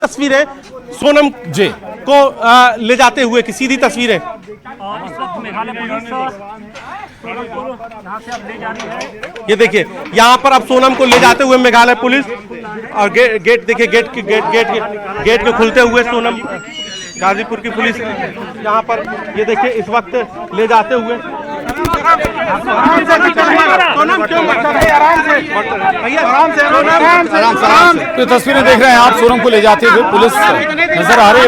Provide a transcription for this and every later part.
तस्वीरें सोनम जी को ले जाते हुए की सीधी तस्वीरें इस वक्त मेघालय पुलिस यहाँ से अब ले जा रही है। ये देखिए यहाँ पर अब सोनम को ले जाते हुए मेघालय पुलिस और गेट देखिए गेट के खुलते हुए सोनम गाजीपुर की पुलिस यहाँ पर ये देखिए इस वक्त ले जाते हुए सोनम क्यों तो तस्वीरें देख रहे हैं आप सोनम को ले जाते हुए पुलिस नजर आ रही है।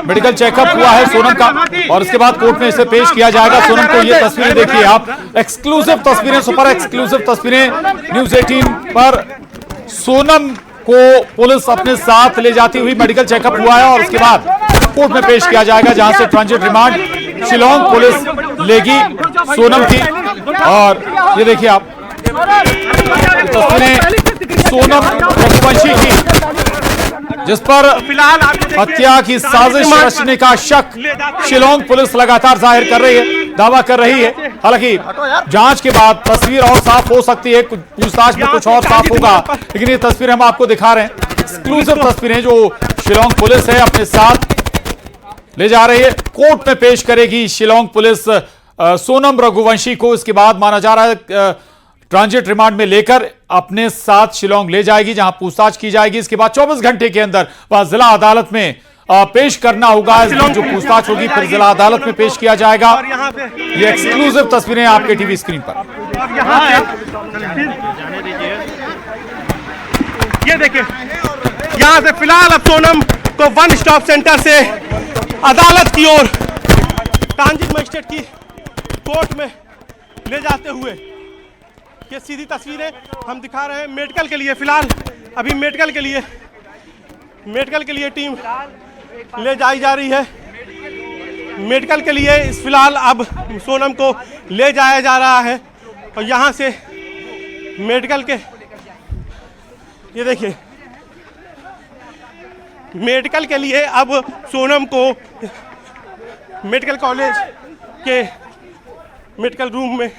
मेडिकल चेकअप हुआ है सोनम का और उसके बाद कोर्ट में इसे पेश किया जाएगा। सोनम को ये तस्वीरें देखिए आप, एक्सक्लूसिव तस्वीरें, सुपर एक्सक्लूसिव तस्वीरें न्यूज़ 18 पर। सोनम को पुलिस अपने साथ ले जाती हुई मेडिकल चेकअप हुआ है और उसके बाद कोर्ट में पेश किया जाएगा, जहां से ट्रांजिट रिमांड शिलोंग पुलिस लेगी सोनम की। और ये देखिए आप तस्वीरें सोनम रघुवंशी की, जिस पर हत्या की साजिश रचने का शक शिलोंग पुलिस लगातार जाहिर कर रही है, दावा कर रही है। हालांकि जांच के बाद तस्वीर और साफ हो सकती है, पूछताछ में कुछ और साफ होगा, लेकिन ये तस्वीरें हम आपको दिखा रहे हैं, एक्सक्लूसिव तस्वीरें जो शिलोंग पुलिस है अपने साथ ले जा रही है। कोर्ट में पेश करेगी शिलोंग पुलिस सोनम रघुवंशी को। इसके बाद माना जा रहा है ट्रांजिट रिमांड में लेकर अपने साथ शिलोंग ले जाएगी, जहां पूछताछ की जाएगी। इसके बाद 24 घंटे के अंदर वह जिला अदालत में पेश करना होगा। जो पूछताछ होगी फिर जिला अदालत में पेश किया जाएगा। ये एक्सक्लूसिव तस्वीरें आपके टीवी स्क्रीन पर। ये देखिए यहां से फिलहाल अब सोनम को वन स्टॉप सेंटर से अदालत की ओर ट्रांजिट मजिस्ट्रेट की कोर्ट में ले जाते हुए ये सीधी तस्वीरें हम दिखा रहे हैं। मेडिकल के लिए फिलहाल अभी मेडिकल के लिए टीम ले जाई जा रही है। मेडिकल के लिए इस फिलहाल अब सोनम को ले जाया जा रहा है और यहाँ से मेडिकल के ये देखिए मेडिकल के लिए अब सोनम को मेडिकल कॉलेज के मेडिकल रूम में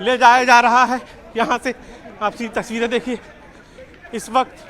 ले जाया जा रहा है। यहाँ से आप सीधी तस्वीरें देखिए इस वक्त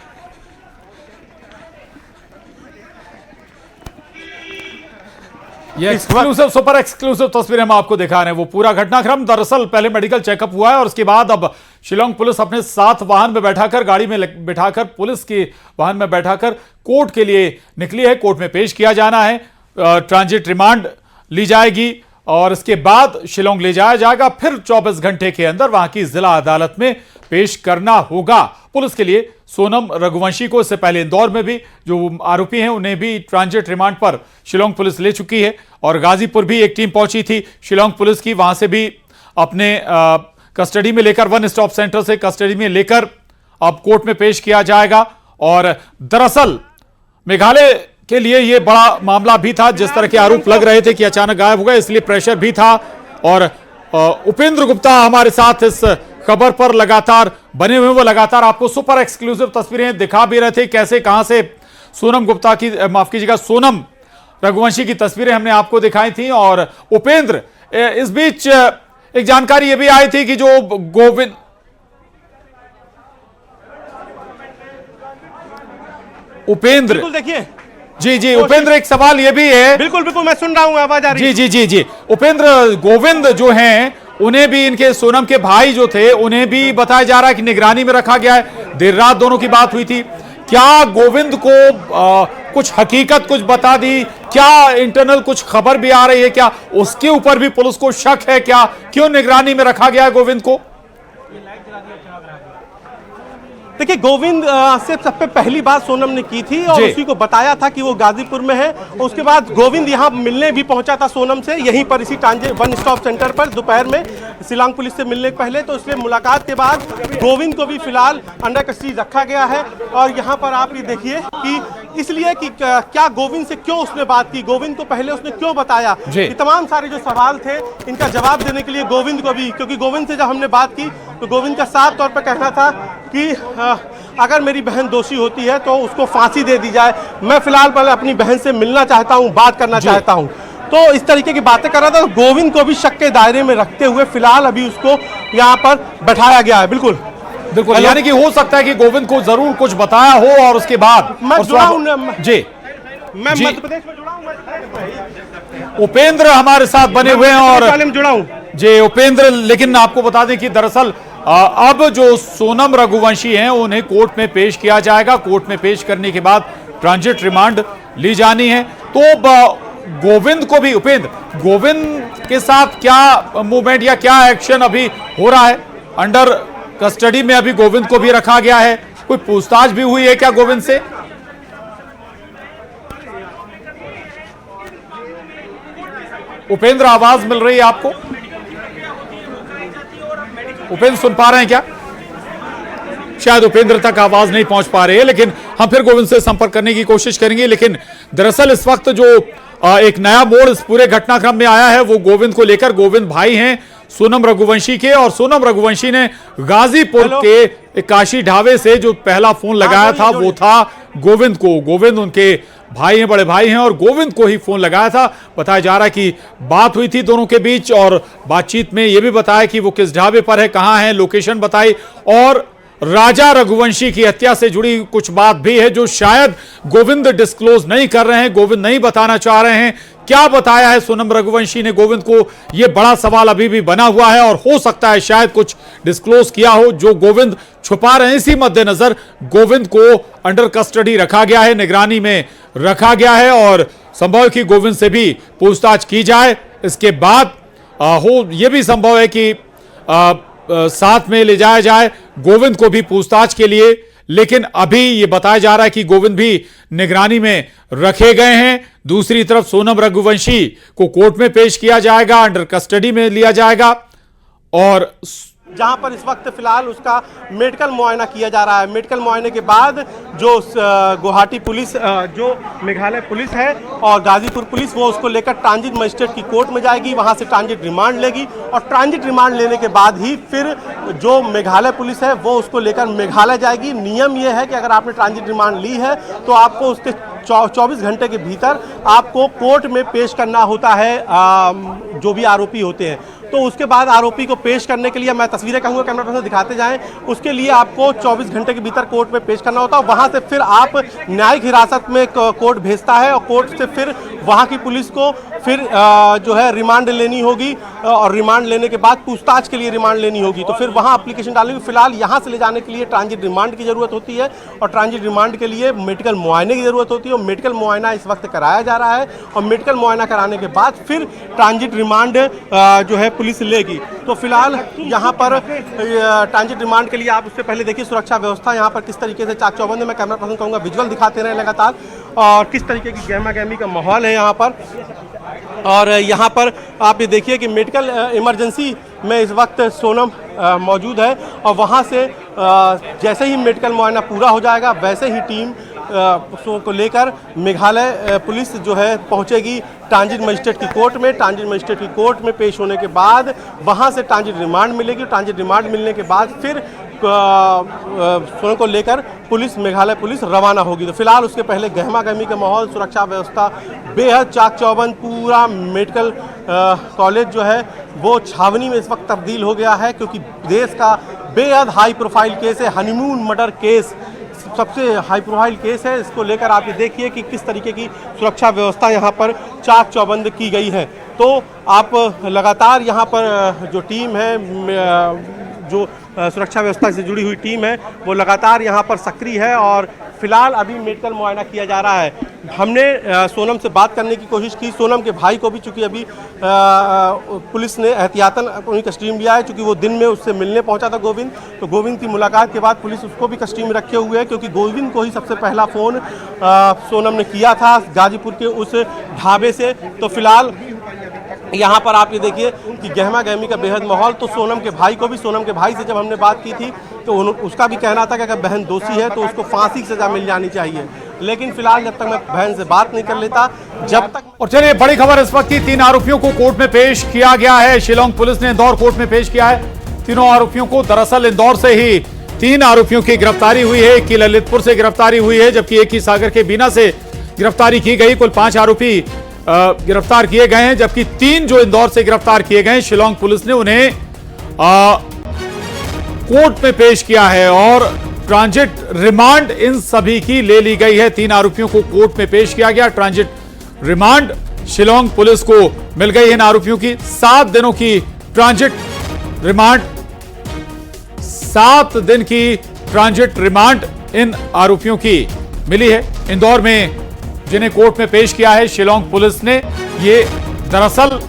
ये एक्सक्लूसिव सुपर एक्सक्लूसिव तस्वीरें हम आपको दिखा रहे हैं। वो पूरा घटनाक्रम दरअसल पहले मेडिकल चेकअप हुआ है और उसके बाद अब शिलोंग पुलिस अपने साथ वाहन में बैठाकर, गाड़ी में बैठाकर, पुलिस की वाहन में बैठाकर कोर्ट के लिए निकली है। कोर्ट में पेश किया जाना है, ट्रांजिट रिमांड ली जाएगी और इसके बाद शिलोंग ले जाया जाएगा। फिर 24 घंटे के अंदर वहां की जिला अदालत में पेश करना होगा पुलिस के लिए सोनम रघुवंशी को। इससे पहले इंदौर में भी जो आरोपी हैं उन्हें भी ट्रांजिट रिमांड पर शिलोंग पुलिस ले चुकी है और गाजीपुर भी एक टीम पहुंची थी शिलोंग पुलिस की, वहां से भी अपने कस्टडी में लेकर, वन स्टॉप सेंटर से कस्टडी में लेकर अब कोर्ट में पेश किया जाएगा। और दरअसल मेघालय के लिए यह बड़ा मामला भी था, जिस तरह के आरोप लग रहे थे कि अचानक गायब हो गए, इसलिए प्रेशर भी था। और उपेंद्र गुप्ता हमारे साथ इस खबर पर लगातार बने हुए, वो लगातार आपको सुपर एक्सक्लूसिव तस्वीरें दिखा भी रहे थे, कैसे कहां से सोनम गुप्ता की, माफ कीजिएगा, सोनम रघुवंशी की तस्वीरें हमने आपको दिखाई थी। और उपेंद्र, इस बीच एक जानकारी यह भी आई थी कि जो गोविंद उपेंद्र, देखिए जी उपेंद्र, एक सवाल ये भी है। बिल्कुल मैं सुन रहा हूं, आवाज आ रही है। जी उपेंद्र, गोविंद जो हैं उन्हें भी, इनके सोनम के भाई जो थे उन्हें भी बताया जा रहा है कि निगरानी में रखा गया है। देर रात दोनों की बात हुई थी। क्या गोविंद को कुछ हकीकत कुछ बता दी? क्या इंटरनल कुछ खबर भी आ रही है? क्या उसके ऊपर भी पुलिस को शक है? क्या क्यों निगरानी में रखा गया है गोविंद को? देखिए गोविंद से सबसे पहली बात सोनम ने की थी और उसी को बताया था कि वो गाजीपुर में है। उसके बाद गोविंद यहाँ मिलने भी पहुंचा था सोनम से, यहीं पर इसी ट्रांजिट वन स्टॉप सेंटर पर दोपहर में शिलोंग पुलिस से मिलने के पहले। तो इसलिए मुलाकात के बाद गोविंद को भी फिलहाल अंडर कस्टडी रखा गया है। और यहाँ पर आप ये देखिए कि इसलिए कि क्या गोविंद से क्यों उसने बात की, गोविंद को पहले उसने क्यों बताया, ये तमाम सारे जो सवाल थे इनका जवाब देने के लिए गोविंद को भी, क्योंकि गोविंद से जब हमने बात की तो गोविंद का साफ तौर पर कहना था कि अगर मेरी बहन दोषी होती है तो उसको फांसी दे दी जाए। मैं फिलहाल पहले अपनी बहन से मिलना चाहता हूं, बात करना चाहता हूं। तो इस तरीके की बातें कर रहा था। तो गोविंद को भी शक के दायरे में रखते हुए फिलहाल अभी उसको यहाँ पर बैठाया गया है। बिल्कुल बिल्कुल, हेलो? यानी कि हो सकता है कि गोविंद को जरूर कुछ बताया हो और उसके बाद मैं और जुड़ा स्वाभ- हूं जी मैं जी। मध्य प्रदेश में जुड़ा हूं, उपेंद्र हमारे साथ बने हुए हैं और मैं जुड़ा हूं। जी उपेंद्र, लेकिन आपको बता दें कि दरअसल अब जो सोनम रघुवंशी हैं उन्हें कोर्ट में पेश किया जाएगा। कोर्ट में पेश करने के बाद ट्रांजिट रिमांड ली जानी है। तो गोविंद को भी, उपेंद्र, गोविंद के साथ क्या मूवमेंट या क्या एक्शन अभी हो रहा है? अंडर कस्टडी में अभी गोविंद को भी रखा गया है, कोई पूछताछ भी हुई है क्या गोविंद से? उपेंद्र, आवाज मिल रही है आपको? उपेंद्र सुन पा रहे हैं क्या? शायद उपेंद्र तक आवाज नहीं पहुंच पा रही है, लेकिन हम फिर गोविंद से संपर्क करने की कोशिश करेंगे। लेकिन दरअसल इस वक्त जो एक नया मोड़ इस पूरे घटनाक्रम में आया है वो गोविंद को लेकर, गोविंद भाई हैं सोनम रघुवंशी के, और सोनम रघुवंशी ने गाजीपुर के काशी ढाबे से जो पहला फोन लगाया था वो था गोविंद को। गोविंद उनके भाई हैं, बड़े भाई हैं, और गोविंद को ही फोन लगाया था। बताया जा रहा है कि बात हुई थी दोनों के बीच और बातचीत में यह भी बताया कि वो किस ढाबे पर है, कहां है, लोकेशन बताई, और राजा रघुवंशी की हत्या से जुड़ी कुछ बात भी है जो शायद गोविंद डिस्क्लोज नहीं कर रहे हैं, गोविंद नहीं बताना चाह रहे हैं। क्या बताया है सोनम रघुवंशी ने गोविंद को, यह बड़ा सवाल अभी भी बना हुआ है, और हो सकता है शायद कुछ डिस्क्लोज किया हो जो गोविंद छुपा रहे हैं। इसी मद्देनजर गोविंद को अंडर कस्टडी रखा गया है, निगरानी में रखा गया है, और संभव है कि गोविंद से भी पूछताछ की जाए। इसके बाद यह भी संभव है कि साथ में ले जाया जाए गोविंद को भी पूछताछ के लिए। लेकिन अभी यह बताया जा रहा है कि गोविंद भी निगरानी में रखे गए हैं। दूसरी तरफ सोनम रघुवंशी को कोर्ट में पेश किया जाएगा, अंडर कस्टडी में लिया जाएगा, और जहां पर इस वक्त फिलहाल उसका मेडिकल मुआयना किया जा रहा है। मेडिकल मुआयने के बाद जो गुवाहाटी पुलिस, जो मेघालय पुलिस है और गाजीपुर पुलिस, वो उसको लेकर ट्रांजिट मजिस्ट्रेट की कोर्ट में जाएगी, वहां से ट्रांजिट रिमांड लेगी, और ट्रांजिट रिमांड लेने के बाद ही फिर जो मेघालय पुलिस है वो उसको लेकर मेघालय जाएगी। नियम यह है कि अगर आपने ट्रांजिट रिमांड ली है तो आपको उसके 24 घंटे के भीतर आपको कोर्ट में पेश करना होता है जो भी आरोपी होते हैं। तो उसके बाद आरोपी को पेश करने के लिए, मैं तस्वीरें कहूँगा कैमरा पर्सन दिखाते जाएं, उसके लिए आपको 24 घंटे के भीतर कोर्ट में पेश करना होता है। वहाँ से फिर आप न्यायिक हिरासत में कोर्ट भेजता है, और कोर्ट से फिर वहाँ की पुलिस को फिर जो है रिमांड लेनी होगी, और रिमांड लेने के बाद पूछताछ के लिए रिमांड लेनी होगी। तो फिर वहाँ एप्लीकेशन डालेंगे। फिलहाल यहाँ से ले जाने के लिए ट्रांजिट रिमांड की ज़रूरत होती है, और ट्रांजिट रिमांड के लिए मेडिकल मुआयने की ज़रूरत होती है, और मेडिकल मुआयना इस वक्त कराया जा रहा है, और मेडिकल मुआयना कराने के बाद फिर ट्रांजिट रिमांड जो है पुलिस लेगी। तो फिलहाल यहाँ पर ट्रांजिट रिमांड के लिए आप उससे पहले देखिए सुरक्षा व्यवस्था यहाँ पर किस तरीके से चाक चौबंद है। मैं कैमरा पर्सन कहूँगा विजुअल दिखाते रहे लगातार, और किस तरीके की गहमा गहमी का माहौल है यहाँ पर। और यहाँ पर आप ये देखिए कि मेडिकल इमरजेंसी में इस वक्त सोनम मौजूद है, और वहाँ से जैसे ही मेडिकल मुआयना पूरा हो जाएगा वैसे ही टीम को लेकर मेघालय पुलिस जो है पहुंचेगी ट्रांजिट मजिस्ट्रेट की कोर्ट में। ट्रांजिट मजिस्ट्रेट की कोर्ट में पेश होने के बाद वहां से ट्रांजिट रिमांड मिलेगी। ट्रांजिट रिमांड मिलने के बाद फिर सोनम को लेकर पुलिस, मेघालय पुलिस रवाना होगी। तो फिलहाल उसके पहले गहमा गहमी का माहौल, सुरक्षा व्यवस्था बेहद चाक चौबंद, पूरा मेडिकल कॉलेज जो है वो छावनी में इस वक्त तब्दील हो गया है, क्योंकि देश का बेहद हाई प्रोफाइल केस है, हनीमून मर्डर केस सबसे हाई प्रोफाइल केस है। इसको लेकर आप ये देखिए कि किस तरीके की सुरक्षा व्यवस्था यहाँ पर चाक चौबंद की गई है। तो आप लगातार यहाँ पर जो टीम है, जो सुरक्षा व्यवस्था से जुड़ी हुई टीम है, वो लगातार यहाँ पर सक्रिय है, और फिलहाल अभी मेडिकल मुआयना किया जा रहा है। हमने सोनम से बात करने की कोशिश की, सोनम के भाई को भी, चूंकि अभी पुलिस ने एहतियातन अपनी कस्टडी में लिया है, चूंकि वो दिन में उससे मिलने पहुंचा था गोविंद, तो गोविंद की मुलाकात के बाद पुलिस उसको भी कस्टडी में रखे हुए है, क्योंकि गोविंद को ही सबसे पहला फ़ोन सोनम ने किया था गाजीपुर के उस ढाबे से। तो फिलहाल यहाँ पर आप ये देखिए कि गहमा गहमी का बेहद माहौल। तो सोनम के भाई को भी, सोनम के भाई से जब हमने बात की थी तो उसका भी कहना था कि अगर बहन दोषी है तो उसको फांसी की सजा मिल जानी चाहिए। लेकिन फिलहाल जब तक मैं बहन से बात नहीं कर लेता, जब तक। और चलिए बड़ी खबर इस वक्त की, 3 आरोपियों को कोर्ट में पेश किया गया है। शिलांग पुलिस ने इंदौर कोर्ट में पेश किया है तीनों आरोपियों को। दरअसल इंदौर से ही 3 आरोपियों की गिरफ्तारी हुई है, एक की ललितपुर से गिरफ्तारी हुई है, जबकि एक की सागर के बीना से गिरफ्तारी की गई। कुल 5 आरोपी गिरफ्तार किए गए हैं, जबकि 3 जो इंदौर से गिरफ्तार किए गए हैं, शिलांग पुलिस ने उन्हें कोर्ट में पेश किया है और ट्रांजिट रिमांड इन सभी की ले ली गई है। 3 आरोपियों को कोर्ट में पेश किया गया। ट्रांजिट रिमांड शिलांग पुलिस को मिल गई है इन आरोपियों की। 7 दिनों की ट्रांजिट रिमांड, 7 दिन की ट्रांजिट रिमांड इन आरोपियों की मिली है। इंदौर में जिन्हें कोर्ट में पेश किया है शिलांग पुलिस ने, ये दरअसल